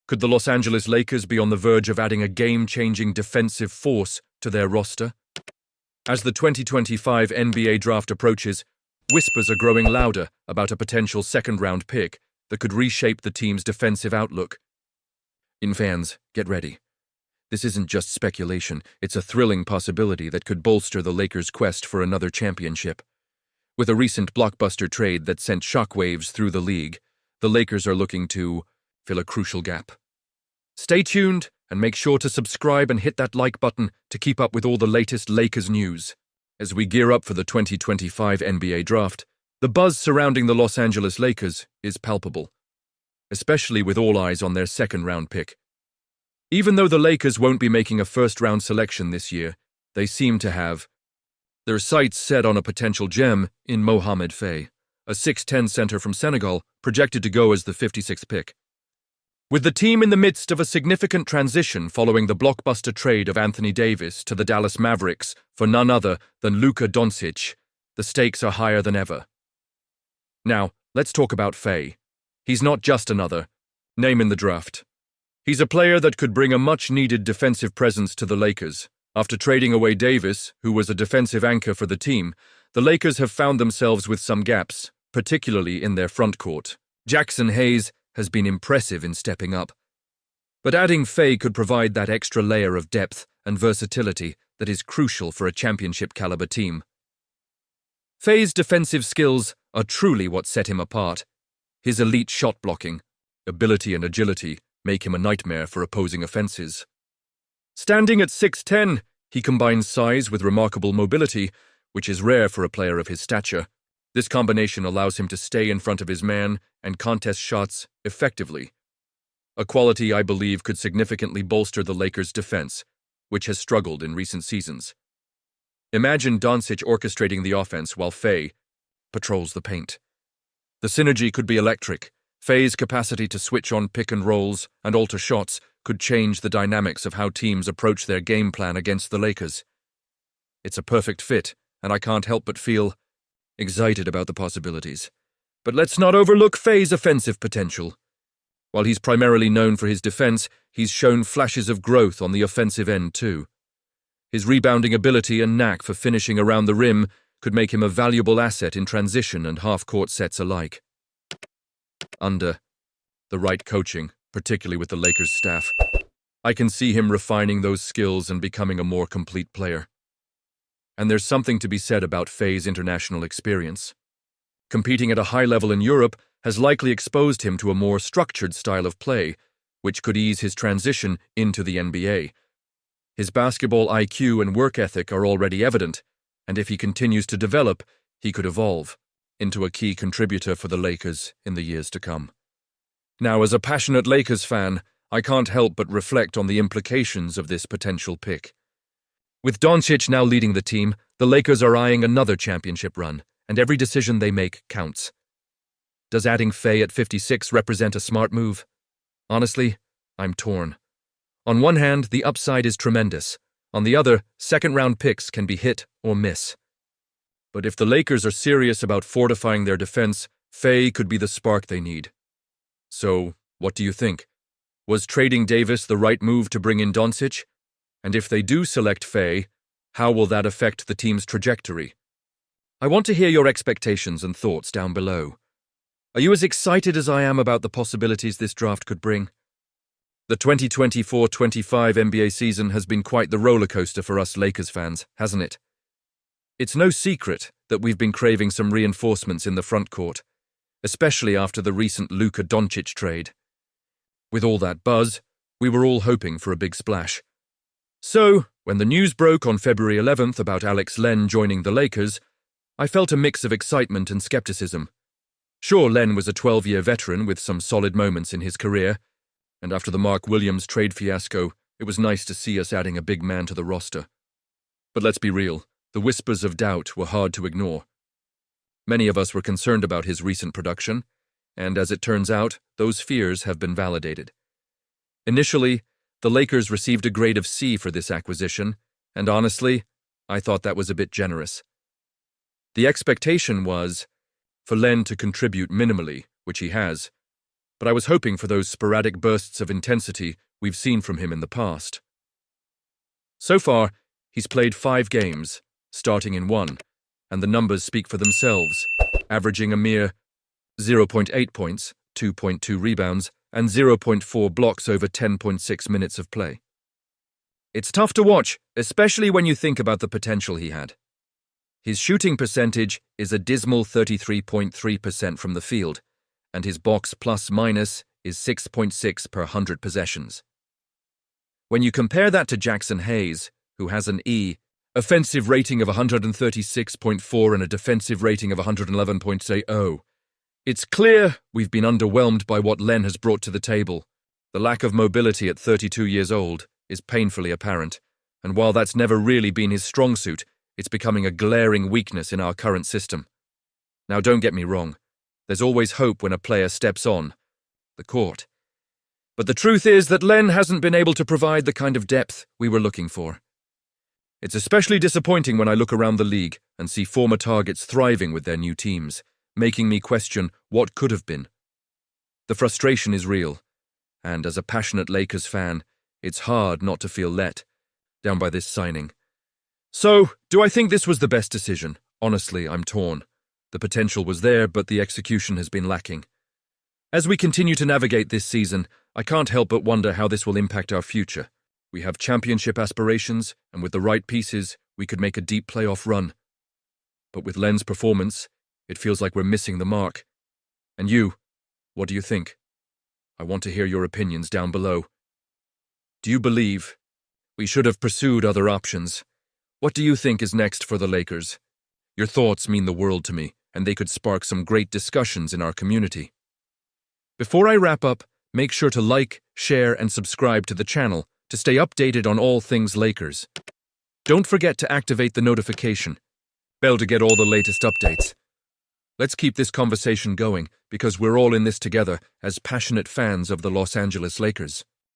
Could the Los Angeles Lakers be on the verge of adding a game-changing defensive force to their roster? As the 2025 NBA draft approaches, whispers are growing louder about a potential second-round pick that could reshape the team's defensive outlook. Fans, get ready. This isn't just speculation, it's a thrilling possibility that could bolster the Lakers' quest for another championship. With a recent blockbuster trade that sent shockwaves through the league, the Lakers are looking to fill a crucial gap. Stay tuned and make sure to subscribe and hit that like button to keep up with all the latest Lakers news. As we gear up for the 2025 NBA draft, the buzz surrounding the Los Angeles Lakers is palpable, especially with all eyes on their second-round pick. Even though the Lakers won't be making a first-round selection this year, they seem to have their sights set on a potential gem in Mohamad Fay, a 6'10" center from Senegal, projected to go as the 56th pick. With the team in the midst of a significant transition following the blockbuster trade of Anthony Davis to the Dallas Mavericks for none other than Luka Doncic, the stakes are higher than ever. Now, let's talk about Fay. He's not just another name in the draft. He's a player that could bring a much-needed defensive presence to the Lakers. After trading away Davis, who was a defensive anchor for the team, the Lakers have found themselves with some gaps, particularly in their front court. Jackson Hayes has been impressive in stepping up, but adding Fay could provide that extra layer of depth and versatility that is crucial for a championship-caliber team. Fay's defensive skills are truly what set him apart. His elite shot blocking, ability and agility make him a nightmare for opposing offenses. Standing at 6'10", he combines size with remarkable mobility, which is rare for a player of his stature. This combination allows him to stay in front of his man and contest shots effectively, a quality I believe could significantly bolster the Lakers' defense, which has struggled in recent seasons. Imagine Doncic orchestrating the offense while Fay patrols the paint. The synergy could be electric. Fay's capacity to switch on pick and rolls and alter shots could change the dynamics of how teams approach their game plan against the Lakers. It's a perfect fit, and I can't help but feel excited about the possibilities. But let's not overlook Fay's offensive potential. While he's primarily known for his defense, he's shown flashes of growth on the offensive end too. His rebounding ability and knack for finishing around the rim could make him a valuable asset in transition and half-court sets alike. Under the right coaching, particularly with the Lakers staff, I can see him refining those skills and becoming a more complete player. And there's something to be said about Fay's international experience. Competing at a high level in Europe has likely exposed him to a more structured style of play, which could ease his transition into the NBA. His basketball IQ and work ethic are already evident, and if he continues to develop, he could evolve into a key contributor for the Lakers in the years to come. Now, as a passionate Lakers fan, I can't help but reflect on the implications of this potential pick. With Doncic now leading the team, the Lakers are eyeing another championship run, and every decision they make counts. Does adding Fay at 56 represent a smart move? Honestly, I'm torn. On one hand, the upside is tremendous. On the other, second-round picks can be hit or miss. But if the Lakers are serious about fortifying their defense, Fay could be the spark they need. So, what do you think? Was trading Davis the right move to bring in Doncic? And if they do select Fay, how will that affect the team's trajectory? I want to hear your expectations and thoughts down below. Are you as excited as I am about the possibilities this draft could bring? The 2024-25 NBA season has been quite the roller coaster for us Lakers fans, hasn't it? It's no secret that we've been craving some reinforcements in the front court, especially after the recent Luka Doncic trade. With all that buzz, we were all hoping for a big splash. So, when the news broke on February 11th about Alex Len joining the Lakers, I felt a mix of excitement and skepticism. Sure, Len was a 12-year veteran with some solid moments in his career, and after the Mark Williams trade fiasco, it was nice to see us adding a big man to the roster. But let's be real, the whispers of doubt were hard to ignore. Many of us were concerned about his recent production, and as it turns out, those fears have been validated. Initially, the Lakers received a grade of C for this acquisition, and honestly, I thought that was a bit generous. The expectation was for Len to contribute minimally, which he has, but I was hoping for those sporadic bursts of intensity we've seen from him in the past. So far, he's played 5 games, starting in 1, and the numbers speak for themselves, averaging a mere 0.8 points, 2.2 rebounds, and 0.4 blocks over 10.6 minutes of play. It's tough to watch, especially when you think about the potential he had. His shooting percentage is a dismal 33.3% from the field, and his box plus-minus is 6.6 per 100 possessions. When you compare that to Jackson Hayes, who has an offensive rating of 136.4 and a defensive rating of 111.80, it's clear we've been underwhelmed by what Len has brought to the table. The lack of mobility at 32 years old is painfully apparent, and while that's never really been his strong suit, it's becoming a glaring weakness in our current system. Now, don't get me wrong. There's always hope when a player steps on the court. But the truth is that Len hasn't been able to provide the kind of depth we were looking for. It's especially disappointing when I look around the league and see former targets thriving with their new teams, making me question what could have been. The frustration is real, and as a passionate Lakers fan, it's hard not to feel let down by this signing. So, do I think this was the best decision? Honestly, I'm torn. The potential was there, but the execution has been lacking. As we continue to navigate this season, I can't help but wonder how this will impact our future. We have championship aspirations, and with the right pieces, we could make a deep playoff run. But with Len's performance, it feels like we're missing the mark. And you, what do you think? I want to hear your opinions down below. Do you believe we should have pursued other options? What do you think is next for the Lakers? Your thoughts mean the world to me, and they could spark some great discussions in our community. Before I wrap up, make sure to like, share, and subscribe to the channel to stay updated on all things Lakers. Don't forget to activate the notification bell to get all the latest updates. Let's keep this conversation going because we're all in this together as passionate fans of the Los Angeles Lakers.